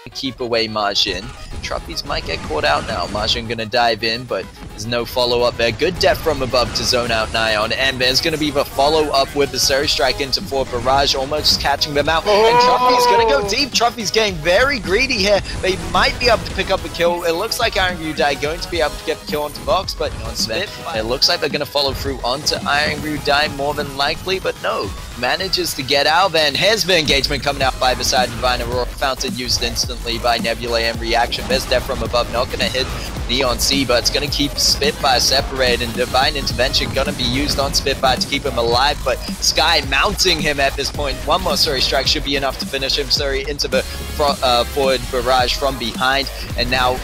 keep away Margin. Truppies might get caught out now. Margin gonna dive in, but there's no follow-up there. Good depth from above to zone out Nyon, and there's gonna be the follow-up with the Surge Strike into 4 Barrage, almost catching them out. And Truffy's gonna go deep. Truffy's getting very greedy here. They might be able to pick up a kill. It looks like Iron Rudai going to be able to get the kill onto Box, but on Smith, it looks like they're gonna follow through onto Iron Rudai more than likely, but no. Manages to get out there, and here's the engagement coming out by the side of Divine Aurora. Fountain used instantly by Nebulae in reaction. Best depth from above, not going to hit Neon C, but it's going to keep Spitfire separated, and Divine Intervention going to be used on Spitfire to keep him alive, but Sky mounting him at this point. One more Surge Strike should be enough to finish him. Surrey into the forward barrage from behind, and now,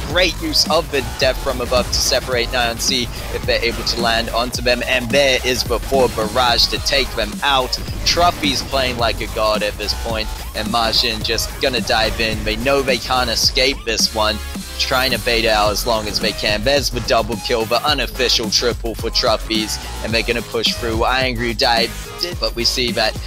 great use of the depth from above to separate Neon C if they're able to land onto them, and there is the forward barrage to take them out. Truffy's playing like a god at this point, and Margin just gonna dive in. They know they can't escape this one, trying to bait it out as long as they can. There's the double kill, the unofficial triple for Truffy's, and they're gonna push through. Iron Rudai did, but we see that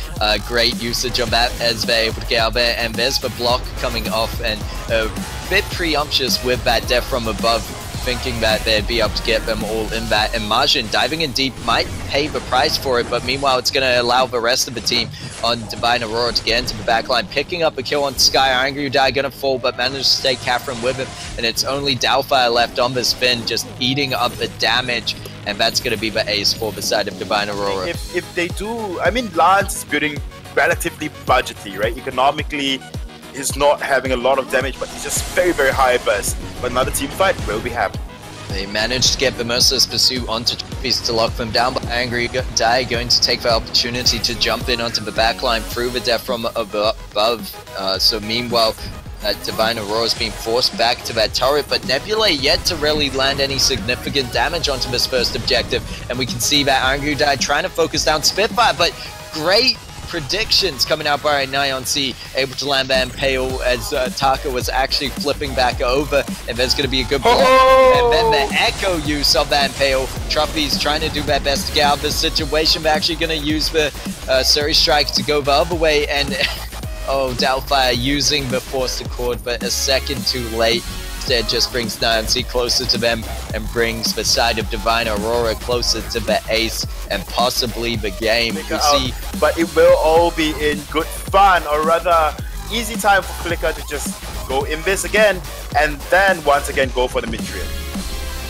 great usage of that as they're able to get out there, and there's the block coming off, and a bit presumptuous with that depth from above, thinking that they'd be able to get them all in that, and Margin diving in deep might pay the price for it, but meanwhile it's going to allow the rest of the team on Divine Aurora to get into the backline, picking up a kill on Sky. Iron Rudai going to fall, but manages to stay Catherine with him, and it's only Doubtfire left on the spin, just eating up the damage, and that's going to be the ace for the side of Divine Aurora. If they do, I mean, Lance is building relatively budgety, right? Economically, he's not having a lot of damage, but he's just very, very high burst. But another team fight will be happening. They managed to get the Merciless Pursuit onto Truppies to lock them down, but Angry Dai going to take the opportunity to jump in onto the backline through the depth from above. So meanwhile, Divine Aurora is being forced back to that turret, but Nebulae yet to really land any significant damage onto this first objective, and we can see that Angry Dai trying to focus down Spitfire, but great predictions coming out by Nyon C, able to land that Impale as Taka was actually flipping back over, and there's going to be a good block. And then the echo use of that Impale. Truffy's trying to do their best to get out of this situation. They're actually going to use the Surrey Strike to go the other way, and Doubtfire using the Force Accord, but a second too late. Instead just brings Nyon C closer to them and brings the side of Divine Aurora closer to the ace and possibly the game. We see, but it will all be in good fun, or rather easy time for Flicker to just go in this again and then once again go for the mid-tree.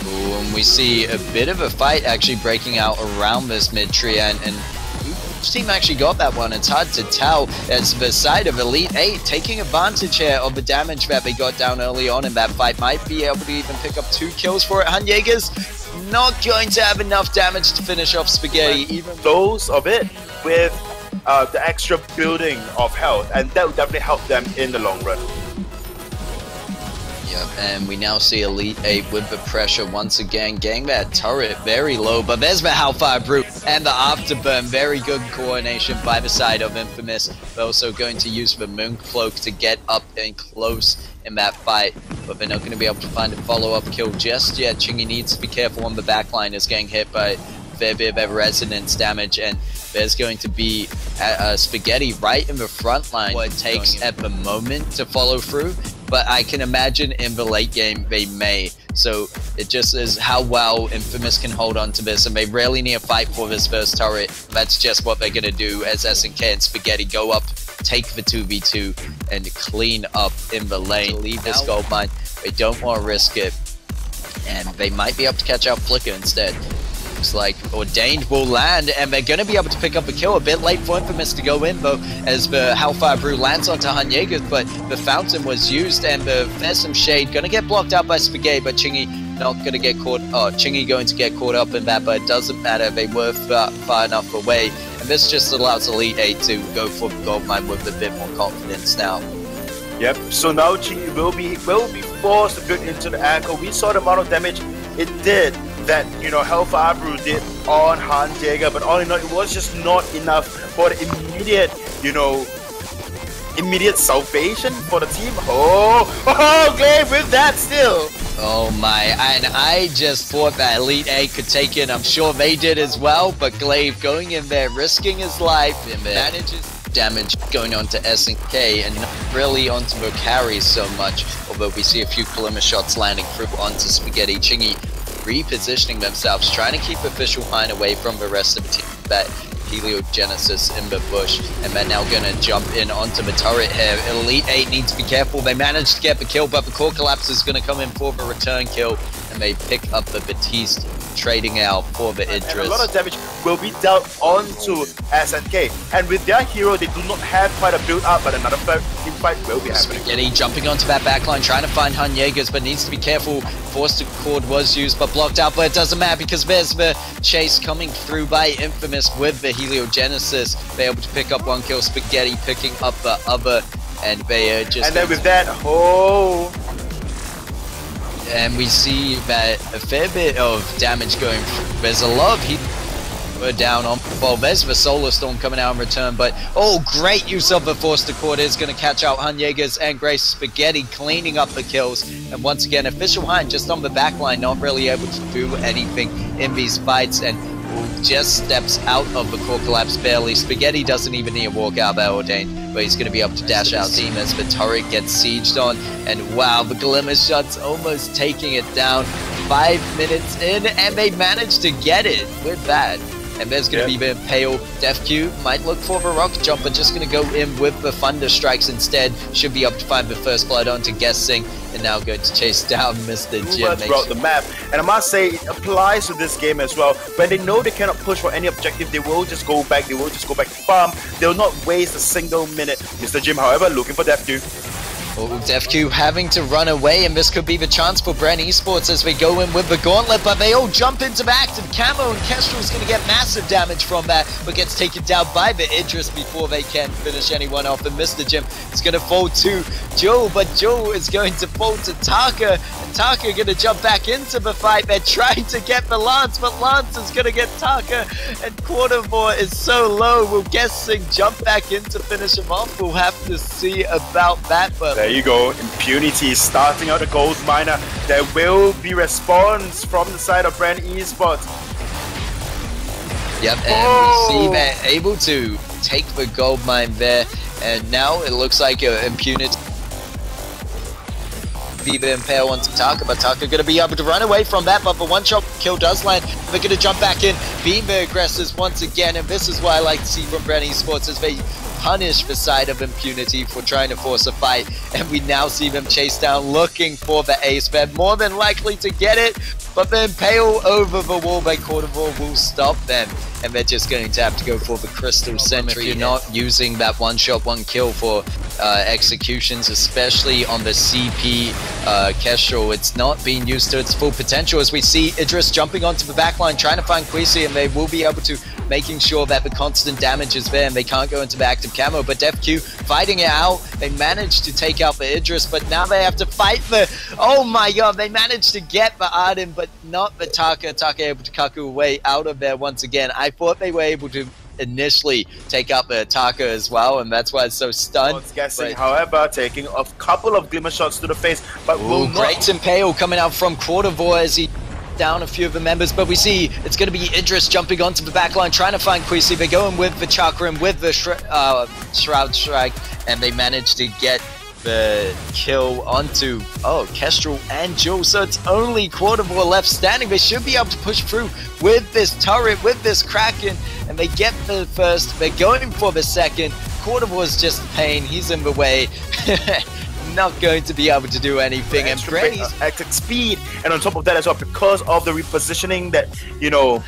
And we see a bit of a fight actually breaking out around this mid-tree, and which team actually got that one? It's hard to tell, as the side of Elite 8 taking advantage here of the damage that they got down early on in that fight. Might be able to even pick up 2 kills for it. Hanyega's not going to have enough damage to finish off Spaghetti. Even those of it with the extra building of health, and that will definitely help them in the long run. Yep, and we now see Elite 8 with the pressure once again, getting that turret very low, but there's the Hellfire Brute and the Afterburn. Very good coordination by the side of Infamous. They're also going to use the Mooncloak to get up and close in that fight, but they're not going to be able to find a follow-up kill just yet. Chingy needs to be careful on the backline, is getting hit by a fair bit of resonance damage, and there's going to be Spaghetti right in the front line. What it takes at the moment to follow through, but I can imagine in the late game they may. So it just is how well Infamous can hold on to this, and they really need a fight for this first turret. That's just what they're going to do as SNK and Spaghetti go up, take the 2v2, and clean up in the lane. Leave this gold mine. They don't want to risk it, and they might be able to catch out Flicker instead. Looks like Ordained will land, and they're going to be able to pick up a kill. A bit late for Infamous to go in, though, as the Hellfire Brew lands onto Hanyegas, but the Fountain was used, and the Fearsome Shade going to get blocked out by Spaghetti, but Chingy not going to get caught. Chingy going to get caught up in that, but it doesn't matter. They were far enough away, and this just allows Elite 8 to go for the gold mine with a bit more confidence now. Yep, so now Chingy will be forced to build into the anchor. We saw the amount of damage it did that, Hellfire Brew did on Hanyegas, but all in all, it was just not enough for the immediate salvation for the team. Glaive with that still. Oh my, and I just thought that Elite 8 could take it. I'm sure they did as well, but Glaive going in there, risking his life, and manages damage going on to SNK and not really onto the carries so much, although we see a few glimmer shots landing through onto Spaghetti. Chingy repositioning themselves, trying to keep Official Hein away from the rest of the team. That Heliogenesis in the bush, and they're now gonna jump in onto the turret here. Elite 8 need to be careful. They managed to get the kill, but the core collapse is gonna come in for the return kill, and they pick up the Batiste, trading out for the Idris. And a lot of damage will be dealt onto SNK, and with their hero, they do not have quite a build up, but another team fight will be happening. Spaghetti jumping onto that backline, trying to find Han Jaegers, but needs to be careful. Forced Cord was used, but blocked out, but it doesn't matter because there's the chase coming through by Infamous with the Heliogenesis. They're able to pick up one kill, Spaghetti picking up the other, and they just... And then with that, oh... And we see that a fair bit of damage going through. There's a lot of heat down on. Well, there's the Solar Storm coming out in return, but oh, great use of the Force Accord is going to catch out Han Jaegers and Grace. Spaghetti cleaning up the kills. And once again, Official Hein just on the backline, not really able to do anything in these fights, and just steps out of the core collapse barely. Spaghetti doesn't even need a walk out there, Ordained, but he's going to be able to dash out team as the turret gets sieged on. And wow, the glimmer shots almost taking it down. 5 minutes in, and they managed to get it with that. And there's going to be the Pale. Def Q might look for the rock jump, but just going to go in with the Thunder Strikes instead. Should be able to find the first blood onto Guessing, and now going to chase down Mr. Jim. Throughout the map, and I must say it applies to this game as well. When they know they cannot push for any objective, they will just go back. They will just go back to farm. They will not waste a single minute. Mr. Jim, however, looking for Def Q. Oh, Def Q having to run away, and this could be the chance for Bren eSports as they go in with the gauntlet, but they all jump into the active camo, and Kestrel's going to get massive damage from that, but gets taken down by the Idris before they can finish anyone off, and Mr. Jim is going to fall to Joe, but Joe is going to fall to Taka, and Taka going to jump back into the fight. They're trying to get the Lance, but Lance is going to get Taka, and Quartermore is so low. We'll Guessing jump back in to finish him off. We'll have to see about that, but there you go, Impunity starting out the gold miner. There will be response from the side of Bren eSports. Yep, and we see they're able to take the gold mine there, and now it looks like Impunity be the Impale onto Taka, but Taka going to be able to run away from that, but the one-shot kill does land. They're going to jump back in, being the aggressors once again, and this is what I like to see from Bren eSports, as they punish the side of Impunity for trying to force a fight, and we now see them chase down looking for the ace. They're more than likely to get it, but the Impale over the wall by Quartermore will stop them, and they're just going to have to go for the Crystal Sentry. If you're not using that one-shot, one-kill for executions, especially on the CP Kestrel, it's not being used to its full potential, as we see Idris jumping onto the backline, trying to find Quisi, and they will be able to making sure that the constant damage is there and they can't go into the active camo, but Def Q fighting it out. They managed to take out the Idris, but now they have to fight the... Oh my god, they managed to get the Arden, but not the Taka. Taka able to kaku away out of there once again. I thought they were able to initially take out the Taka as well, and that's why it's so stunned. Guessing, however, taking a couple of glimmer shots to the face, but will not... Great Impale coming out from Quartermore as he down a few of the members, but we see it's going to be Idris jumping onto the backline, trying to find Quisi. They're going with the Chakram, with the Shroud Strike, and they manage to get the kill onto, Kestrel and Joe, so it's only Quartermore left standing. They should be able to push through with this turret, with this Kraken, and they get the first. They're going for the second. Quartermore's just pain. He's in the way. Not going to be able to do anything, and Brenny's exit speed, and on top of that as well, because of the repositioning that, you know,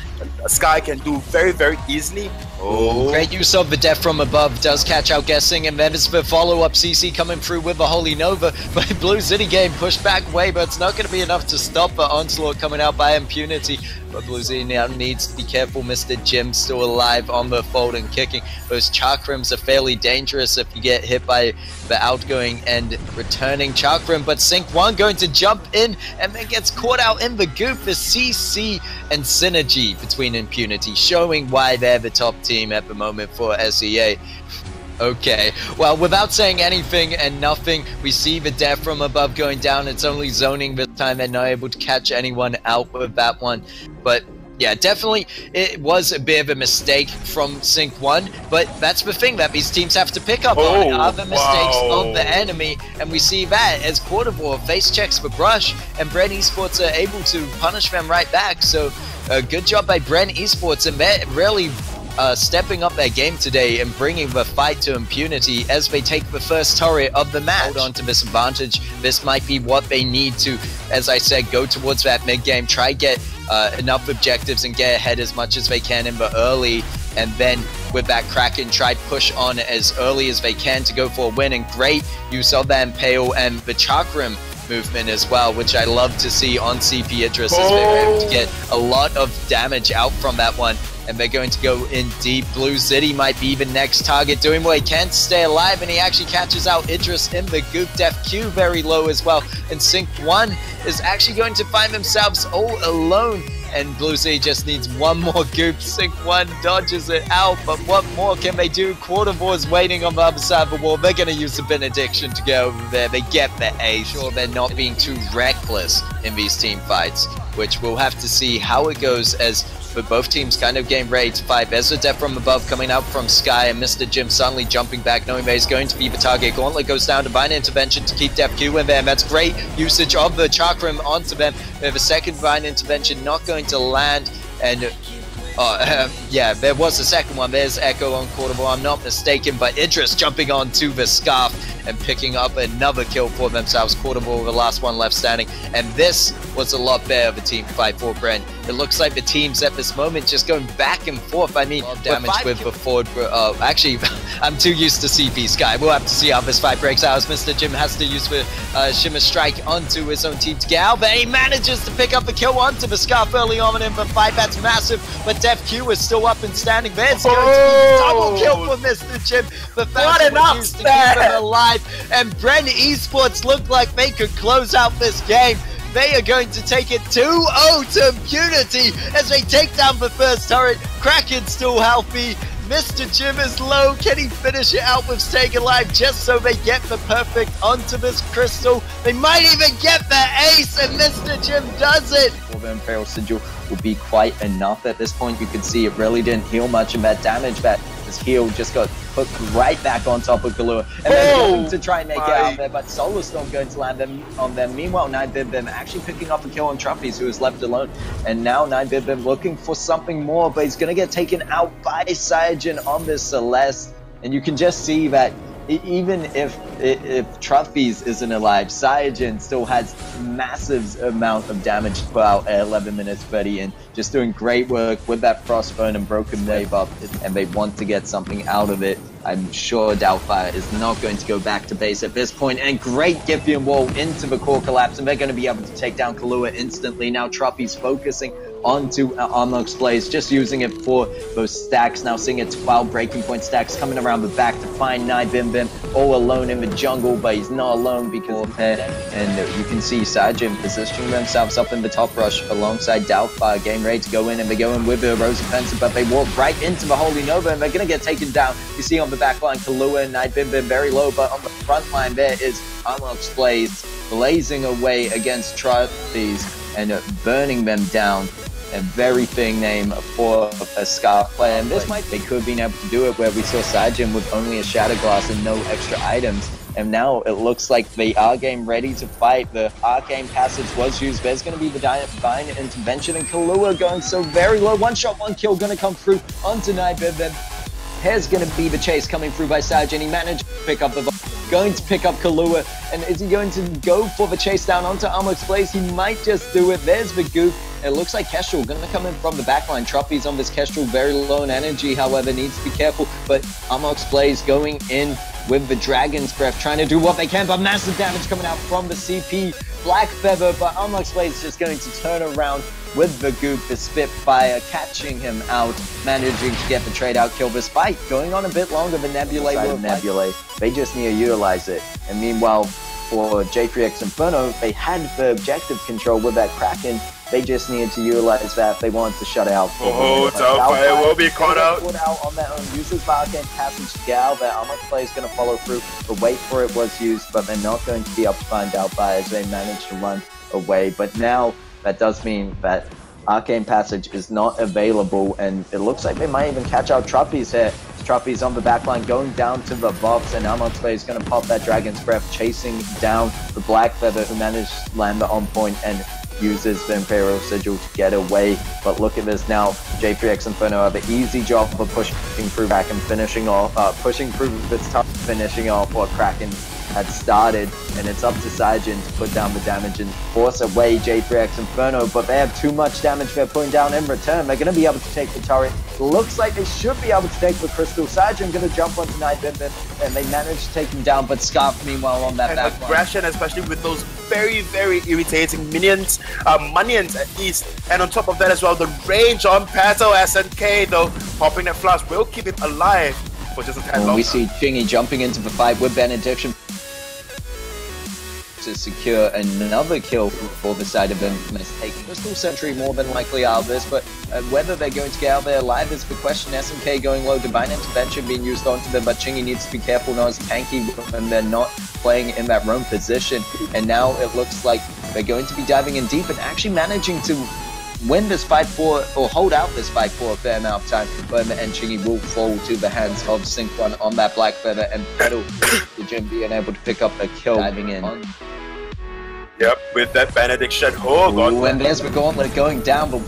Sky can do very, very easily. Great use of the death from above, does catch out Guessing, and then it's the follow-up CC coming through with the Holy Nova, but Blue City game pushed back away, but it's not going to be enough to stop the onslaught coming out by Impunity. But Blue City now needs to be careful. Mr. Jim still alive on the fold and kicking. Those Chakrams are fairly dangerous if you get hit by the outgoing and returning Chakram, but Sync 1 going to jump in and then gets caught out in the goop. The CC and synergy between Impunity, showing why they're the top team at the moment for SEA. Okay, well, without saying anything and nothing, we see the death from above going down. It's only zoning this time. They're not able to catch anyone out with that one. But Yeah, definitely it was a bit of a mistake from Sync 1, but that's the thing that these teams have to pick up on, are the mistakes of the enemy, and we see that as Quartervore face checks for Brush, and Bren eSports are able to punish them right back, so good job by Bren eSports, and they're really stepping up their game today and bringing the fight to Impunity as they take the first turret of the match. Hold on to this advantage. This might be what they need to, as I said, go towards that mid game, try get enough objectives and get ahead as much as they can in the early, and then with that Kraken try push on as early as they can to go for a win. And great use of that Impale and the Chakram movement as well, which I love to see on CP Idris as they're able to get a lot of damage out from that one. And they're going to go in deep. Blue City might be the next target, doing what he can to stay alive, and he actually catches out Idris in the goop. Def Q very low as well, and Sync 1 is actually going to find themselves all alone, and Blue City just needs one more goop. Sync 1 dodges it out, but what more can they do? Quartervore is waiting on the other side of the wall. They're going to use the Benediction to go over there. They get the ace. Sure, they're not being too reckless in these team fights, which we'll have to see how it goes as but both teams kind of getting ready to fight. There's a death from above coming out from Sky, and Mr. Jim suddenly jumping back, knowing that he's going to be the target. Gauntlet goes down, Divine Intervention to keep Def Q in there, and that's great usage of the Chakram onto them. We have a second Divine Intervention not going to land, and yeah, there was a second one. There's Echo on Quartervore, I'm not mistaken, but Idris jumping onto the Scarf and picking up another kill for themselves. Quartervore, the last one left standing, and this was a lot better of a team fight for Bren. It looks like the teams at this moment just going back and forth. I mean, damage with the forward. Actually, I'm too used to CP Sky. We'll have to see how this fight breaks out as Mr. Jim has to use the Shimmer Strike onto his own team to get out. But he manages to pick up the kill onto the Scarf early on in the fight. That's massive. But Def Q is still up and standing. There's going to be double kill for Mr. Jim. The Phantom was used to keep him alive. And Bren eSports look like they could close out this game. They are going to take it 2-0 to Impunity as they take down the first turret. Kraken's still healthy. Mr. Jim is low. Can he finish it out with staying alive just so they get the perfect onto this crystal? They might even get the ace, and Mr. Jim does it. Well, the Imperial Sigil will be quite enough at this point. You can see it really didn't heal much of that damage. That his heal just got put right back on top of Kahlua. And they're going to try and make it out there, but Solar Storm going to land them on them. Meanwhile, 9BibBim actually picking up a kill on Truffy's, who is left alone. And now 9BibBim looking for something more, but he's going to get taken out by Cyanogen on this Celeste. And you can just see that even if Truffy's isn't alive, Cyanogen still has massive amount of damage to put out at 11 minutes 30, and just doing great work with that Frostburn and Broken Wave up, and they want to get something out of it. I'm sure Doubtfire is not going to go back to base at this point, and great Giphian Wall into the core collapse, and they're going to be able to take down Kahlua instantly. Now Truffy's focusing onto Armlock's Blaze, just using it for those stacks. Now seeing its 12 breaking point stacks coming around the back to find 9BibBim all alone in the jungle, but he's not alone because of it. And you can see Cyanogen positioning themselves up in the top rush alongside Doubtfire, getting ready to go in, and they go in with a Rose Offensive, but they walk right into the Holy Nova, and they're going to get taken down. You see on the back line, Kahlua and 9BibBim very low, but on the front line there is Armlock's Blaze blazing away against Truffy's and burning them down. A very thing name for a Scarf player, and this might, they could have been able to do it where we saw Cyanogen with only a Shatter Glass and no extra items, and now it looks like they are getting ready to fight. The Arcane Passage was used. There's going to be the Divine Intervention, and Kahlua going so very low. One shot, one kill going to come through onto 9BibBim. Here's going to be the chase coming through by Cyanogen. He managed to pick up the going to pick up Kahlua, and is he going to go for the chase down onto Armlock's Blaze? He might just do it. There's the goop. It looks like Kestrel going to come in from the backline. Truffy's on this Kestrel, very low in energy, however, needs to be careful. But Armlock's Blaze going in with the Dragon's Breath, trying to do what they can, but massive damage coming out from the CP. Black Feather, but Armlock's Blaze is just going to turn around with the goop, the Spitfire, catching him out, managing to get the trade out kill. This fight going on a bit longer than Nebulae. They just need to utilize it. And meanwhile, for J3X Inferno, they had the objective control with that Kraken. They just needed to utilize that if they wanted to shut it out. Doubtfire will be caught out. Put out on their own. Uses Arcane Passage to get out there. Armlock's Blaze is going to follow through. The wait for it was used, but they're not going to be able to find Doubtfire as they managed to run away. But now that does mean that Arcane Passage is not available, and it looks like they might even catch out Truffy's here. Truffy's on the backline, going down to the box, and Almonspay is going to pop that Dragon's Breath, chasing down the Black Feather, who managed to land the on point and uses the Imperial Sigil to get away. But look at this now, J3X Inferno have an easy job for pushing through back and finishing off, pushing through this tough, finishing off what Kraken had started, and it's up to Sajin to put down the damage and force away J3X Inferno, but they have too much damage they're putting down in return. They're going to be able to take the turret. Looks like they should be able to take the Crystal. Sajin going to jump onto Night Bim, and they managed to take him down, but Scarf meanwhile on that back line. Aggression, especially with those very, very irritating minions, Munions at least, and on top of that as well, the range on Pato. SNK though, popping that flash will keep him alive for just a tad longer. We see Chingy jumping into the fight with Benediction to secure another kill for the side of Infamous, taking Crystal Sentry more than likely out of this, but whether they're going to get out there alive is the question. SNK going low, Divine Intervention being used onto them, but Chingy needs to be careful not as tanky when they're not playing in that roam position, and now it looks like they're going to be diving in deep and actually managing to win this fight for, or hold out this fight for a fair amount of time, but in the end Chingy will fall to the hands of Sync One on that Black Feather, and Pedal the Jim being able to pick up a kill diving in. Yep, with that Benediction. Oh god. Ooh, and there's the gauntlet going down, but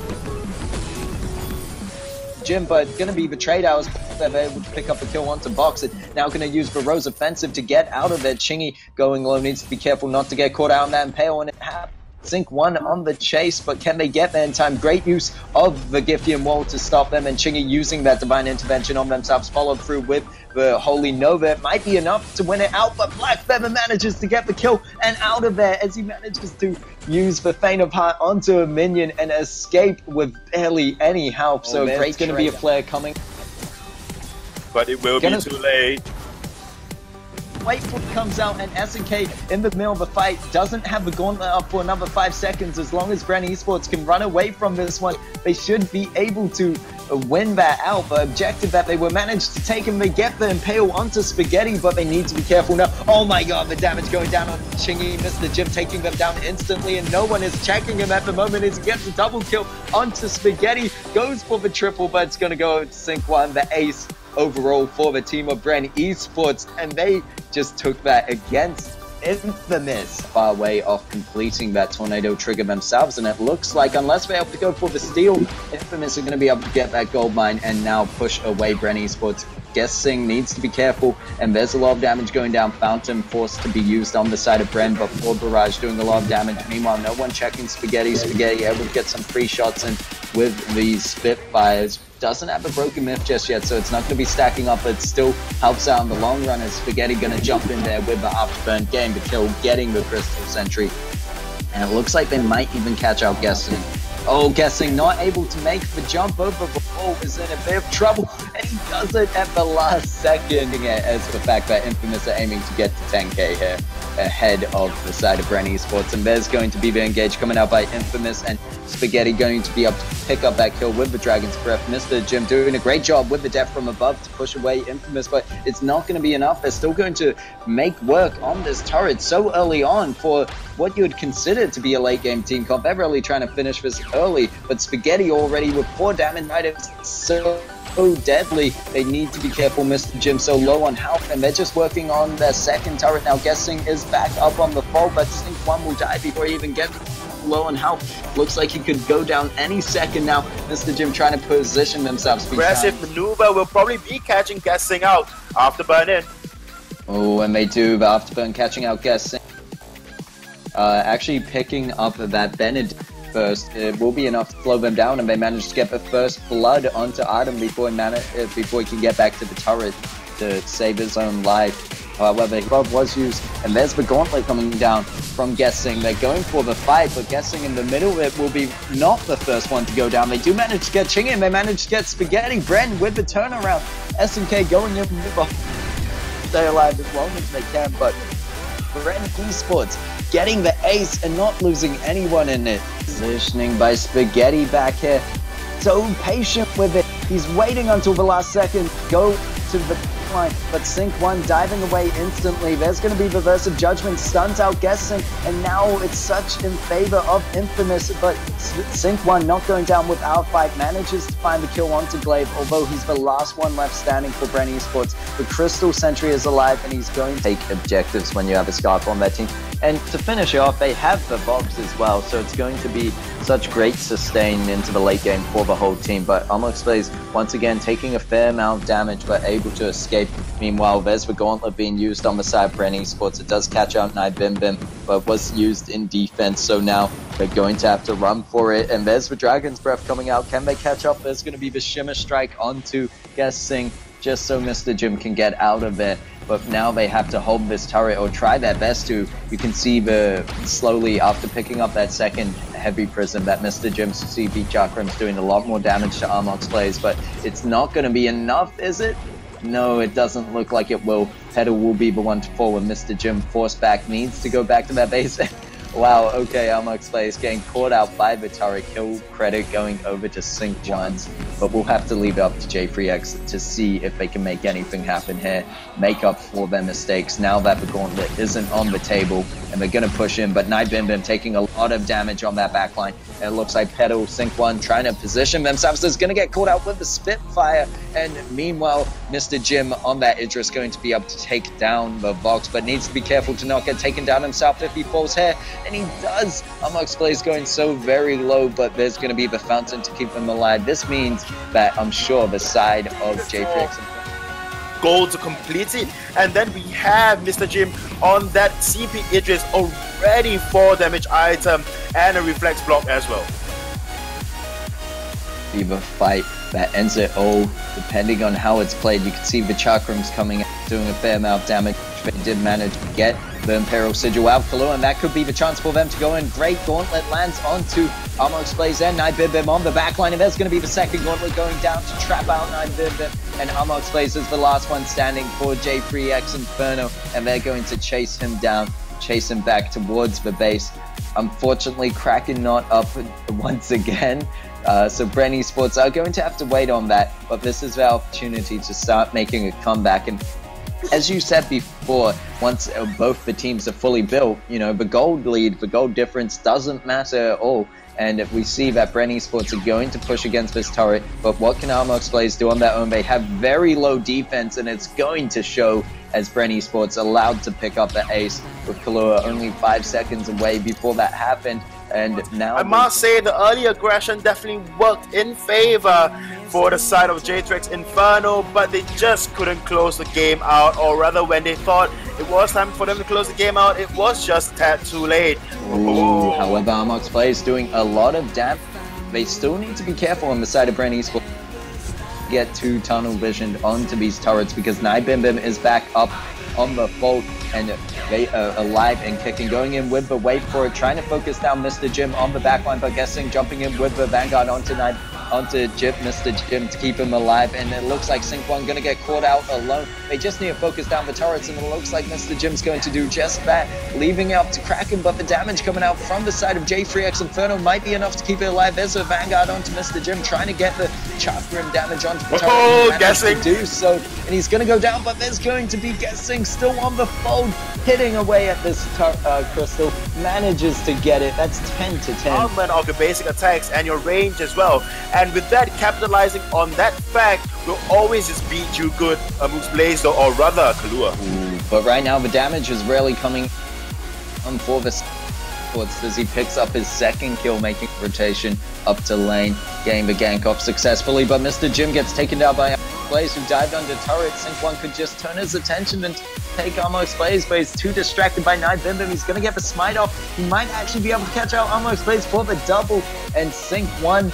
Jim, but gonna be betrayed. I was able to pick up a kill onto Box, and now gonna use the Rose Offensive to get out of there. Chingy going low, needs to be careful not to get caught out on that Impale, and it happens. Sync One on the chase, but can they get there in time? Great use of the Giftian Wall to stop them, and Chingy using that Divine Intervention on themselves, followed through with the Holy Nova. It might be enough to win it out, but Black Feather manages to get the kill and out of there as he manages to use the Faint of Heart onto a minion and escape with barely any help. So Great's going to be a flare coming. But it will be too late. Wakeful comes out, and SNK in the middle of the fight doesn't have the gauntlet up for another 5 seconds. As long as Bren eSports can run away from this one, they should be able to win that out. The objective that they were managed to take, and they get the Impale onto Spaghetti, but they need to be careful now. Oh my god, the damage going down on Chingy. Mr. Jim taking them down instantly, and no one is checking him at the moment as he gets a double kill onto Spaghetti. Goes for the triple, but it's going to go to Sync One, the ace overall for the team of Bren eSports, and they just took that against Infamous. Far away off completing that tornado trigger themselves, and it looks like unless they're able to go for the steal, Infamous are going to be able to get that gold mine and now push away Bren eSports. Guessing needs to be careful, and there's a lot of damage going down. Fountain forced to be used on the side of Bren, but Ford Barrage doing a lot of damage. Meanwhile, no one checking Spaghetti. Spaghetti able to get some free shots in with these Spitfires. Doesn't have a broken myth just yet, so it's not going to be stacking up, but still helps out in the long run as Spaghetti going to jump in there with the Afterburn, getting the kill, getting the Crystal Sentry. And it looks like they might even catch out Guessing. Oh, Guessing not able to make the jump over the wall, is in a bit of trouble, and he does it at the last second. As the fact that Infamous are aiming to get to 10k here ahead of the side of Bren eSports, and there's going to be the engage coming out by Infamous, and Spaghetti going to be able to pick up that kill with the Dragon's Breath. Mr. Jim doing a great job with the death from above to push away Infamous, but it's not going to be enough. They're still going to make work on this turret so early on for what you would consider to be a late game team comp. They're really trying to finish this early, but Spaghetti already with 4 damage items, so deadly. They need to be careful. Mr. Jim so low on health, and they're just working on their second turret now. Guessing is back up on the fall, but Sync One will die before he even gets low on health. Looks like he could go down any second now. Mr. Jim trying to position themselves. Aggressive maneuver will probably be catching Guessing out. Afterburn in. Oh, and they do the Afterburn catching out Guessing. Actually picking up that Benedict first, it will be enough to slow them down, and they managed to get the first blood onto Adam before he can get back to the turret to save his own life. However, the glove was used, and there's the gauntlet coming down from Guessing. They're going for the fight, but Guessing in the middle, it will be not the first one to go down. They do manage to get Chingy, and they manage to get Spaghetti. Bren with the turnaround. SNK going in with stay alive as long as they can, but Bren eSports getting the ace and not losing anyone in it. Positioning by Spaghetti back here. So patient with it. He's waiting until the last second. Go to the backline, but Sync 1 diving away instantly. There's going to be Reverse of Judgment, stuns out Guessing, and now it's such in favor of Infamous, but Sync 1 not going down with our fight, manages to find the kill onto Glaive, although he's the last one left standing for Bren eSports. The Crystal Sentry is alive, and he's going to take objectives when you have a Scarf on that team. And to finish off, they have the Vox as well, so it's going to be such great sustain into the late game for the whole team. But Amok plays once again taking a fair amount of damage, but able to escape. Meanwhile, there's the Gauntlet being used on the side of Bren eSports. It does catch out Bim, but was used in defense, so now they're going to have to run for it. And there's the Dragon's Breath coming out. Can they catch up? There's going to be the Shimmer Strike onto Guessing, just so Mr. Jim can get out of it. But now they have to hold this turret, or try their best to. You can see slowly after picking up that second heavy prism that Mr. Jim's CB Chakram's doing a lot more damage to Amok's plays, but it's not going to be enough, is it? No, it doesn't look like it will. Pedal will be the one to fall when Mr. Jim forced back, needs to go back to that base. Wow, okay, Amok's plays getting caught out by the turret, kill credit going over to Sync 1, but we'll have to leave it up to J3X to see if they can make anything happen here, make up for their mistakes now that the Gauntlet isn't on the table, and they're going to push in, but Bim taking a lot of damage on that backline, and it looks like Pedal, Sync 1 trying to position themselves, is going to get caught out with the Spitfire, and meanwhile, Mr. Jim on that Idris going to be able to take down the Vox, but needs to be careful to not get taken down himself if he falls here, and he does. Amok's plays going so very low, but there's going to be the fountain to keep him alive. This means that I'm sure the side of J3X goal to complete it, and then we have Mr. Jim on that CP Idris already 4 damage item and a reflex block as well. The fight that ends it all, depending on how it's played. You can see the Chakrams coming out, doing a fair amount of damage. They did manage to get the Imperial Sigil out Kalu, and that could be the chance for them to go in. Great Gauntlet lands onto Amok's plays and Bim on the backline, and there's going to be the second Gauntlet going down to trap out Bim, and Amok's plays is the last one standing for J3X Inferno, and they're going to chase him down, chase him back towards the base. Unfortunately, Kraken not up once again. So Bren eSports are going to have to wait on that, but this is their opportunity to start making a comeback. And as you said before, once both the teams are fully built, you know, the gold lead, the gold difference doesn't matter at all. And if we see that Bren eSports are going to push against this turret, but what can Amok's plays do on their own? They have very low defense, and it's going to show as Bren eSports allowed to pick up the ace with Kalua only 5 seconds away before that happened. And now I must say the early aggression definitely worked in favor for the side of J3X Inferno, but they just couldn't close the game out, or rather when they thought it was time for them to close the game out, it was just a tad too late. Ooh, however, Amok's plays doing a lot of damage. They still need to be careful on the side of Bren eSports. Get too tunnel visioned onto these turrets, because Bim is back up on the fold, and they are alive and kicking, going in with the wait for it, trying to focus down Mr. Jim on the backline, but Guessing jumping in with the Vanguard onto Mr. Jim to keep him alive, and it looks like Sync 1 going to get caught out alone. They just need to focus down the turrets, and it looks like Mr. Jim's going to do just that, leaving it up to Kraken, but the damage coming out from the side of J3X Inferno might be enough to keep it alive. There's a Vanguard onto Mr. Jim, trying to get the Chakram damage onto the turret. Oh, Guessing! To do so, and he's going to go down, but there's going to be Guessing still on the fold, hitting away at this crystal, manages to get it. That's 10 to 10. Augment of your basic attacks and your range as well. And with that, capitalizing on that fact will always just beat you good Moose Blazer, or rather Kalua. But right now the damage is really coming on for the as he picks up his second kill, making rotation up to lane, getting the gank off successfully, but Mr. Jim gets taken down by Blaze, who dived under turret. Sync 1 could just turn his attention and take Amok's Blaze, but he's too distracted by Bim. He's going to get the smite off. He might actually be able to catch out Amok's Blaze for the double, and Sync 1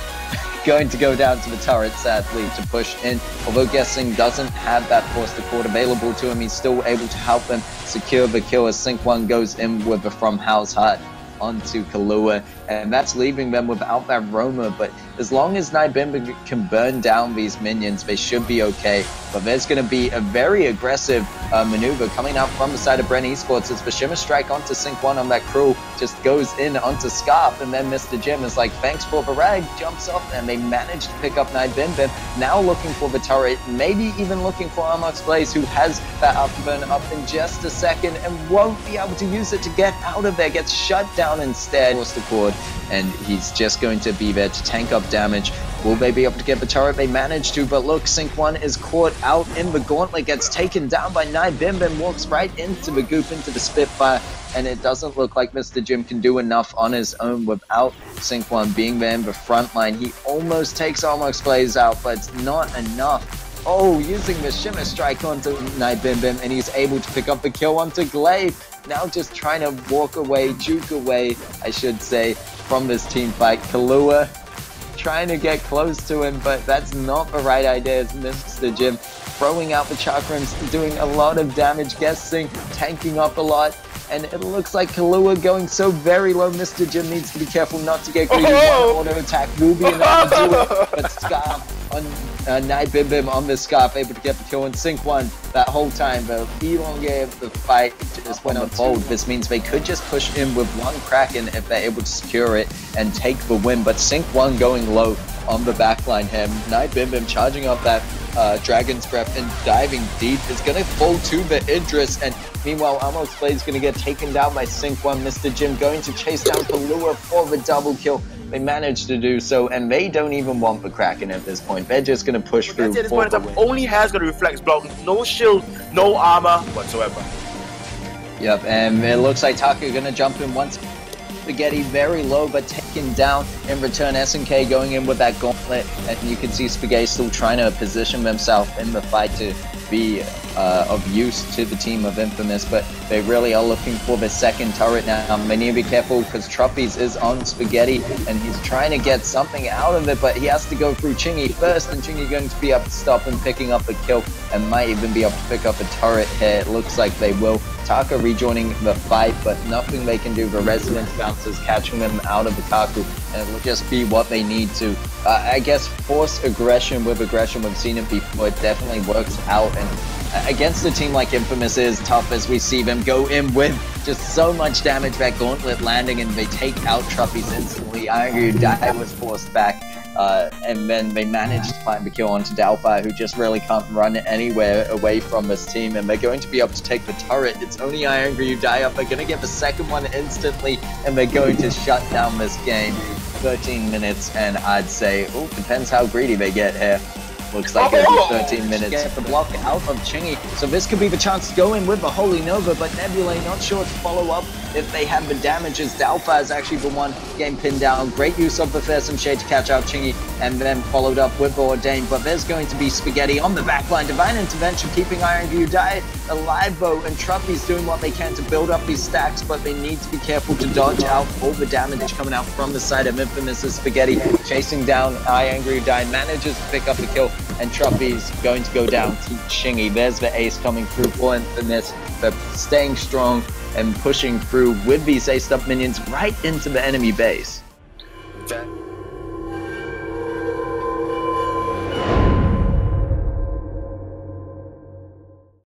going to go down to the turret, sadly, to push in. Although Guessing doesn't have that force to court available to him, he's still able to help them secure the kill as Sync 1 goes in with the From House Hut onto Kalua, and that's leaving them without that Roma, but as long as Nibimba can burn down these minions, they should be okay. But there's going to be a very aggressive maneuver coming out from the side of Bren eSports as the Shimmer Strike onto Sync 1 on that crew just goes in onto Scarf, and then Mr. Jim is like, thanks for the rag, jumps off, and they manage to pick up Nibimba. Now looking for the turret, maybe even looking for Armox Blaze, who has that afterburn up in just a second and won't be able to use it to get out of there, gets shut down instead. Force the cord, and he's just going to be there to tank up damage. Will they be able to get the turret? They managed to, but look, Sync 1 is caught out in the gauntlet, gets taken down by Nibimba and walks right into the goop, into the Spitfire, and it doesn't look like Mr. Jim can do enough on his own without Sync 1 being there in the front line. He almost takes Armox Blaze out, but it's not enough. Oh, using the Shimmer Strike onto Nibimba, and he's able to pick up the kill onto Glaive. Now just trying to walk away, juke away, I should say, from this team fight. Kahlua trying to get close to him, but that's not the right idea. It's Mr. Jim throwing out the chakrams, doing a lot of damage, guessing, tanking up a lot, and it looks like Kahlua going so very low. Mr. Jim needs to be careful not to get greedy. One auto attack will be enough to do it, but Scarf on Nibimba on the Scarf, able to get the kill, and Sync 1 that whole time. The elongate of the fight just went on fold. This means they could just push in with one Kraken if they're able to secure it and take the win, but Sync 1 going low on the backline here. Nibimba charging up that Dragon's Breath and diving deep is going to fall to the Idris, and meanwhile Armox Blaze is going to get taken down by Sync 1. Mr. Jim going to chase down Kahlua for the double kill. They managed to do so, and they don't even want the Kraken at this point. They're just going to push through. At this point in time, only has got a reflex block, no shield, no armor whatsoever. Yep, and it looks like Taka going to jump in once. Spaghetti very low, but taken down in return. SNK going in with that gauntlet, and you can see Spaghetti still trying to position themselves in the fight to be of use to the team of Infamous, but they really are looking for the second turret now. They need to be careful because Truppies is on Spaghetti, and he's trying to get something out of it, but he has to go through Chingy first, and Chingy going to be able to stop him picking up a kill, and might even be able to pick up a turret here. It looks like they will. Taka rejoining the fight, but nothing they can do. The Resonance Bouncers catching them out of the Kaku, and it will just be what they need to, I guess, force aggression with aggression. We've seen it before. It definitely works out, and against a team like Infamous is tough, as we see them go in with just so much damage. That gauntlet landing, and they take out Truppies instantly. Iron Die was forced back. And then they managed to find the kill onto Doubtfire, who just really can't run anywhere away from this team, and they're going to be able to take the turret. It's only Iron Ryu Die Up. They're going to get the second one instantly, and they're going to shut down this game. 13 minutes, and I'd say, oh, depends how greedy they get here. Looks like it'll be 13 minutes. Get the block out of Chingy, so this could be the chance to go in with the Holy Nova, but Nebulae not sure to follow up if they have the damages. Doubtfire is actually the one getting pinned down. Great use of the Fearsome Shade to catch out Chingy, and then followed up with the Ordained, but there's going to be Spaghetti on the backline. Divine Intervention keeping Iron View Diet alive, though, and Truffy's doing what they can to build up these stacks, but they need to be careful to dodge out all the damage coming out from the side of Infamous. As Spaghetti chasing down Iron View Diet, manages to pick up the kill, and Truffy's going to go down to Chingy. There's the ace coming through for Infamous. They're staying strong and pushing through with these aced up minions right into the enemy base.